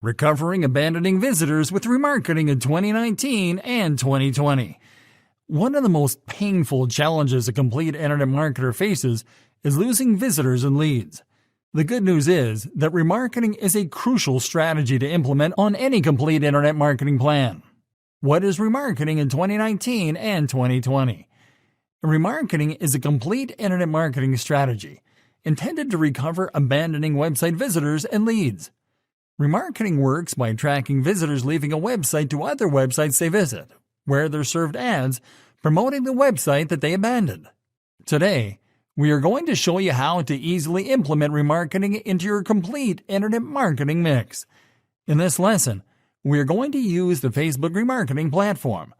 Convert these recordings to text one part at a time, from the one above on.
Recovering abandoning visitors with remarketing in 2019 and 2020. One of the most painful challenges a complete internet marketer faces is losing visitors and leads. The good news is that remarketing is a crucial strategy to implement on any complete internet marketing plan. What is remarketing in 2019 and 2020? Remarketing is a complete internet marketing strategy intended to recover abandoning website visitors and leads. Remarketing works by tracking visitors leaving a website to other websites they visit, where they're served ads promoting the website that they abandoned. Today, we are going to show you how to easily implement remarketing into your complete internet marketing mix. In this lesson, we are going to use the Facebook remarketing platform.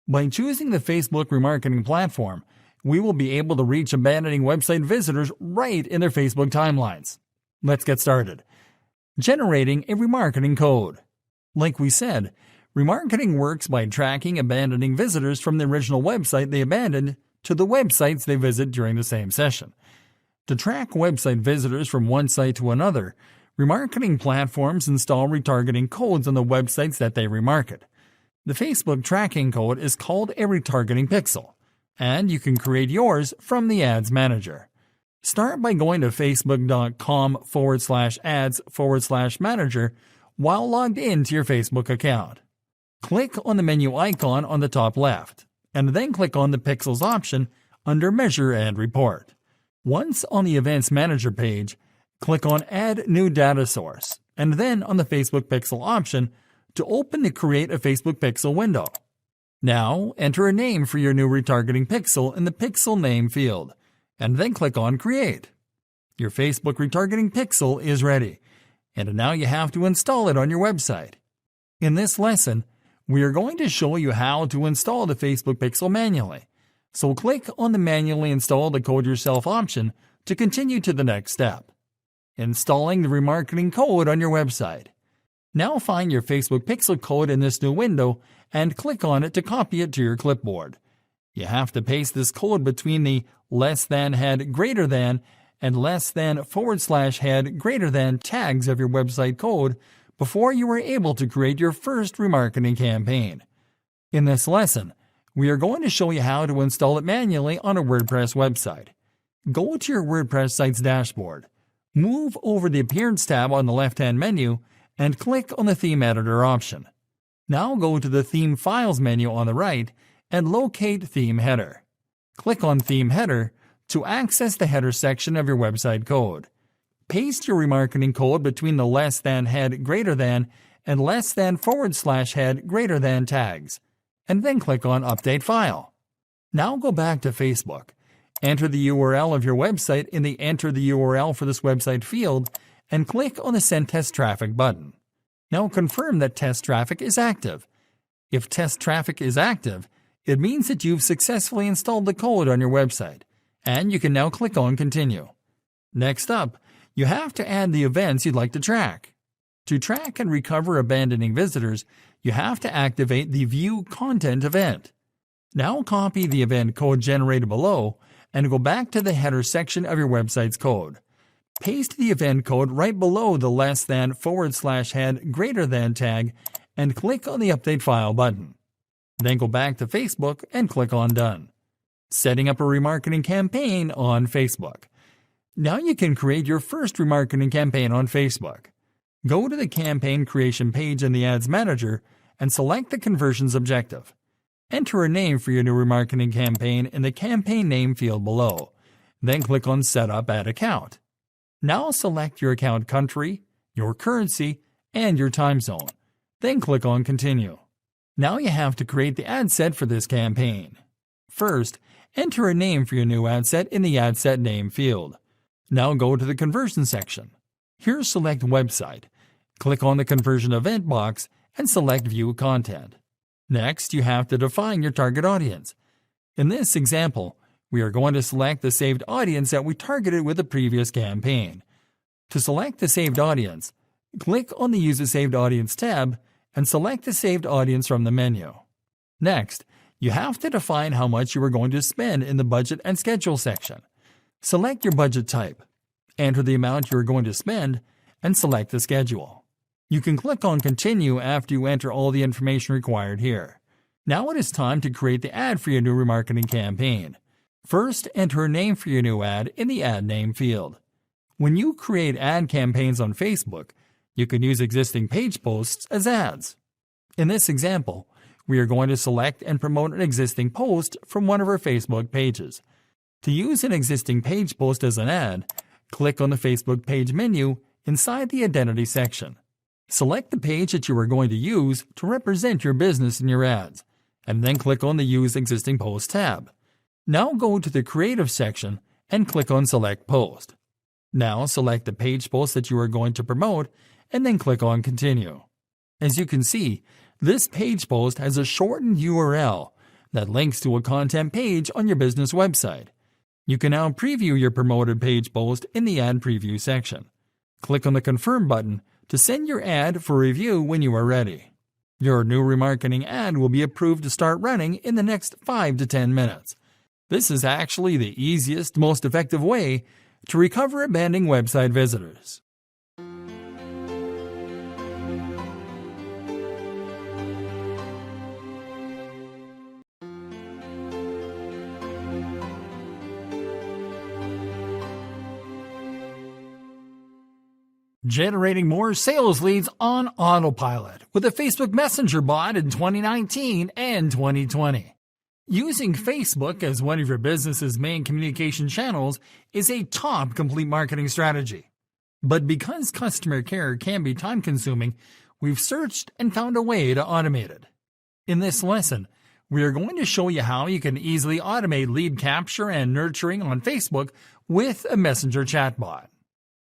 By choosing the Facebook remarketing platform, we will be able to reach abandoning website visitors right in their Facebook timelines. Let's get started. Generating a remarketing code. Like we said, remarketing works by tracking abandoning visitors from the original website they abandoned to the websites they visit during the same session. To track website visitors from one site to another, remarketing platforms install retargeting codes on the websites that they remarket. The Facebook tracking code is called a retargeting pixel, and you can create yours from the Ads Manager. Start by going to facebook.com/ads/manager while logged into your Facebook account. Click on the menu icon on the top left, and then click on the Pixels option under Measure and Report. Once on the Events Manager page, click on Add New Data Source, and then on the Facebook Pixel option to open the Create a Facebook Pixel window. Now, enter a name for your new retargeting pixel in the Pixel Name field, and then click on Create. Your Facebook retargeting pixel is ready, and now you have to install it on your website. In this lesson, we are going to show you how to install the Facebook pixel manually, so click on the Manually Install the Code Yourself option to continue to the next step. Installing the remarketing code on your website. Now find your Facebook pixel code in this new window and click on it to copy it to your clipboard. You have to paste this code between the >head greater than and >head greater than tags of your website code before you are able to create your first remarketing campaign. In this lesson, we are going to show you how to install it manually on a WordPress website. Go to your WordPress site's dashboard, move over the Appearance tab on the left-hand menu, and click on the Theme Editor option. Now go to the Theme Files menu on the right and locate Theme Header. Click on Theme Header to access the header section of your website code. Paste your remarketing code between the >head greater than and >head greater than tags, and then click on Update File. Now go back to Facebook. Enter the URL of your website in the Enter the URL for this website field and click on the Send Test Traffic button. Now confirm that test traffic is active. If test traffic is active, it means that you've successfully installed the code on your website, and you can now click on Continue. Next up, you have to add the events you'd like to track. To track and recover abandoning visitors, you have to activate the View Content event. Now copy the event code generated below and go back to the header section of your website's code. Paste the event code right below the >head greater than tag and click on the Update File button. Then go back to Facebook and click on Done. Setting up a remarketing campaign on Facebook. Now you can create your first remarketing campaign on Facebook. Go to the campaign creation page in the Ads Manager and select the conversions objective. Enter a name for your new remarketing campaign in the Campaign Name field below. Then click on Set Up Ad Account. Now select your account country, your currency, and your time zone. Then click on Continue. Now you have to create the ad set for this campaign. First, enter a name for your new ad set in the Ad Set Name field. Now go to the Conversion section. Here select Website. Click on the Conversion Event box and select View Content. Next, you have to define your target audience. In this example, we are going to select the saved audience that we targeted with the previous campaign. To select the saved audience, click on the Use a Saved Audience tab and select the saved audience from the menu. Next, you have to define how much you are going to spend in the Budget and Schedule section. Select your budget type, enter the amount you are going to spend, and select the schedule. You can click on Continue after you enter all the information required here. Now it is time to create the ad for your new remarketing campaign. First, enter a name for your new ad in the Ad Name field. When you create ad campaigns on Facebook, you can use existing page posts as ads. In this example, we are going to select and promote an existing post from one of our Facebook pages. To use an existing page post as an ad, click on the Facebook page menu inside the Identity section. Select the page that you are going to use to represent your business in your ads, and then click on the Use Existing Post tab. Now go to the Creative section and click on Select Post. Now select the page post that you are going to promote and then click on Continue. As you can see, this page post has a shortened URL that links to a content page on your business website. You can now preview your promoted page post in the Ad Preview section. Click on the Confirm button to send your ad for review when you are ready. Your new remarketing ad will be approved to start running in the next 5 to 10 minutes. This is actually the easiest, most effective way to recover abandoned website visitors. Generating more sales leads on autopilot with a Facebook Messenger bot in 2019 and 2020. Using Facebook as one of your business's main communication channels is a top complete marketing strategy. But because customer care can be time-consuming, we've searched and found a way to automate it. In this lesson, we are going to show you how you can easily automate lead capture and nurturing on Facebook with a Messenger chatbot.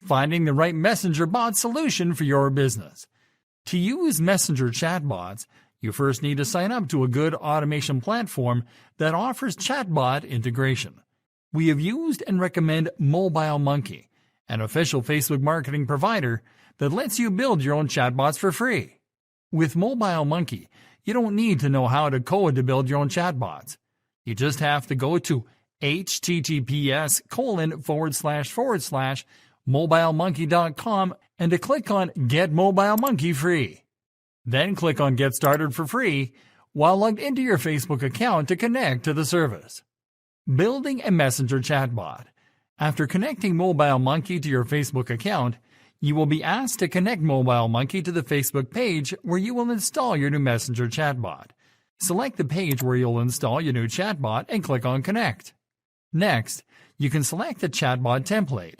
Finding the right Messenger bot solution for your business. To use Messenger chatbots, you first need to sign up to a good automation platform that offers chatbot integration. We have used and recommend MobileMonkey, an official Facebook marketing provider that lets you build your own chatbots for free. With MobileMonkey, you don't need to know how to code to build your own chatbots. You just have to go to https://mobilemonkey.com and to click on Get MobileMonkey Free. Then click on Get Started for free while logged into your Facebook account to connect to the service. Building a Messenger chatbot. After connecting MobileMonkey to your Facebook account, you will be asked to connect MobileMonkey to the Facebook page where you will install your new Messenger chatbot. Select the page where you'll install your new chatbot and click on Connect. Next, you can select a chatbot template.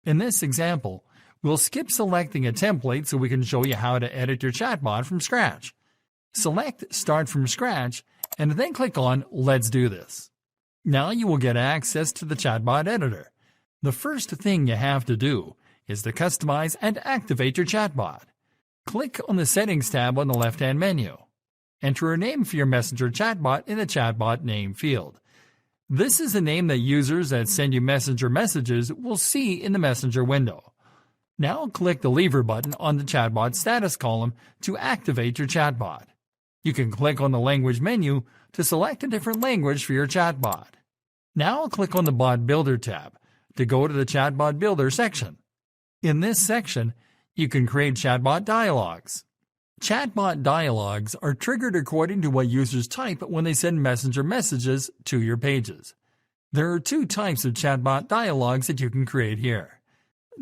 In this example, we'll skip selecting a template so we can show you how to edit your chatbot from scratch. Select Start from Scratch and then click on Let's Do This. Now you will get access to the chatbot editor. The first thing you have to do is to customize and activate your chatbot. Click on the Settings tab on the left-hand menu. Enter a name for your Messenger chatbot in the Chatbot Name field. This is the name that users that send you Messenger messages will see in the Messenger window. Now click the Lever button on the Chatbot Status column to activate your chatbot. You can click on the Language menu to select a different language for your chatbot. Now click on the Bot Builder tab to go to the Chatbot Builder section. In this section, you can create chatbot dialogues. Chatbot dialogues are triggered according to what users type when they send Messenger messages to your pages. There are two types of chatbot dialogues that you can create here.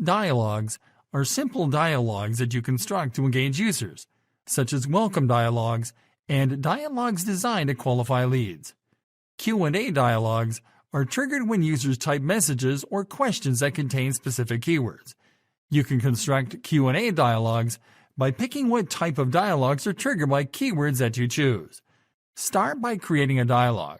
Dialogues are simple dialogues that you construct to engage users, such as welcome dialogues and dialogues designed to qualify leads. Q&A dialogues are triggered when users type messages or questions that contain specific keywords. You can construct Q&A dialogues by picking what type of dialogues are triggered by keywords that you choose. Start by creating a dialogue.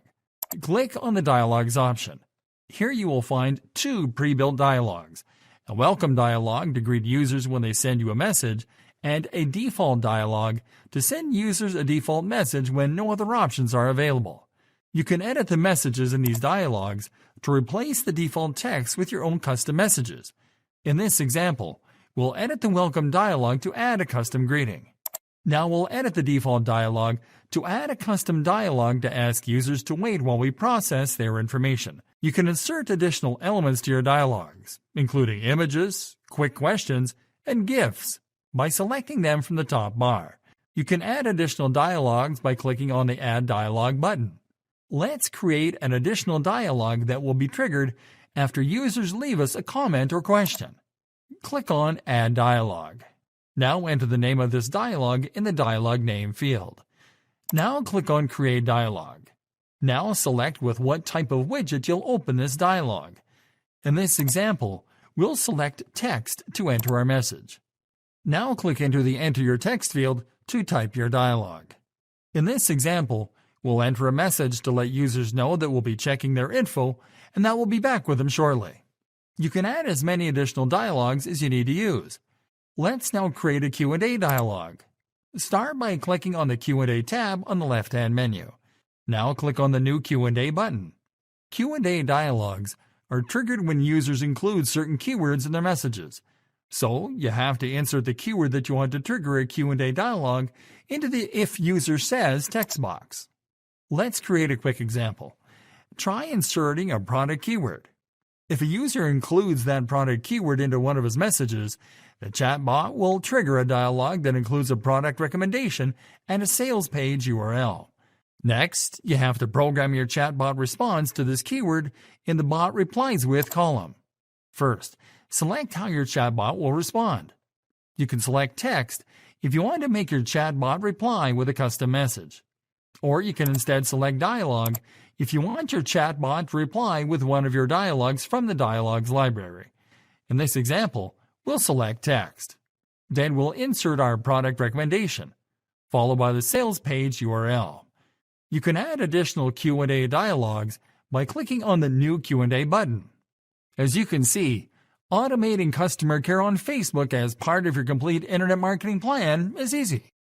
Click on the Dialogues option. Here you will find two pre-built dialogues, a welcome dialogue to greet users when they send you a message, and a default dialogue to send users a default message when no other options are available. You can edit the messages in these dialogues to replace the default text with your own custom messages. In this example, we'll edit the welcome dialogue to add a custom greeting. Now we'll edit the default dialogue to add a custom dialogue to ask users to wait while we process their information. You can insert additional elements to your dialogues, including images, quick questions, and GIFs. by selecting them from the top bar. You can add additional dialogues by clicking on the Add Dialog button. Let's create an additional dialog that will be triggered after users leave us a comment or question. Click on Add Dialog. Now enter the name of this dialog in the dialog name field. Now click on Create Dialog. Now select with what type of widget you'll open this dialog. In this example, we'll select Text to enter our message. Now click into the Enter Your Text field to type your dialog. In this example, we'll enter a message to let users know that we'll be checking their info and that we'll be back with them shortly. You can add as many additional dialogues as you need to use. Let's now create a Q&A dialog. Start by clicking on the Q&A tab on the left-hand menu. Now click on the New Q&A button. Q&A dialogues are triggered when users include certain keywords in their messages. So, you have to insert the keyword that you want to trigger a Q&A dialog into the If User Says text box. Let's create a quick example. Try inserting a product keyword. If a user includes that product keyword into one of his messages, the chatbot will trigger a dialog that includes a product recommendation and a sales page URL. Next, you have to program your chatbot response to this keyword in the Bot Replies With column. First, select how your chatbot will respond. You can select text if you want to make your chatbot reply with a custom message. Or you can instead select dialogue if you want your chatbot to reply with one of your dialogues from the dialogues library. In this example, we'll select text. Then we'll insert our product recommendation, followed by the sales page URL. You can add additional Q&A dialogues by clicking on the New Q&A button. As you can see, automating customer care on Facebook as part of your complete internet marketing plan is easy.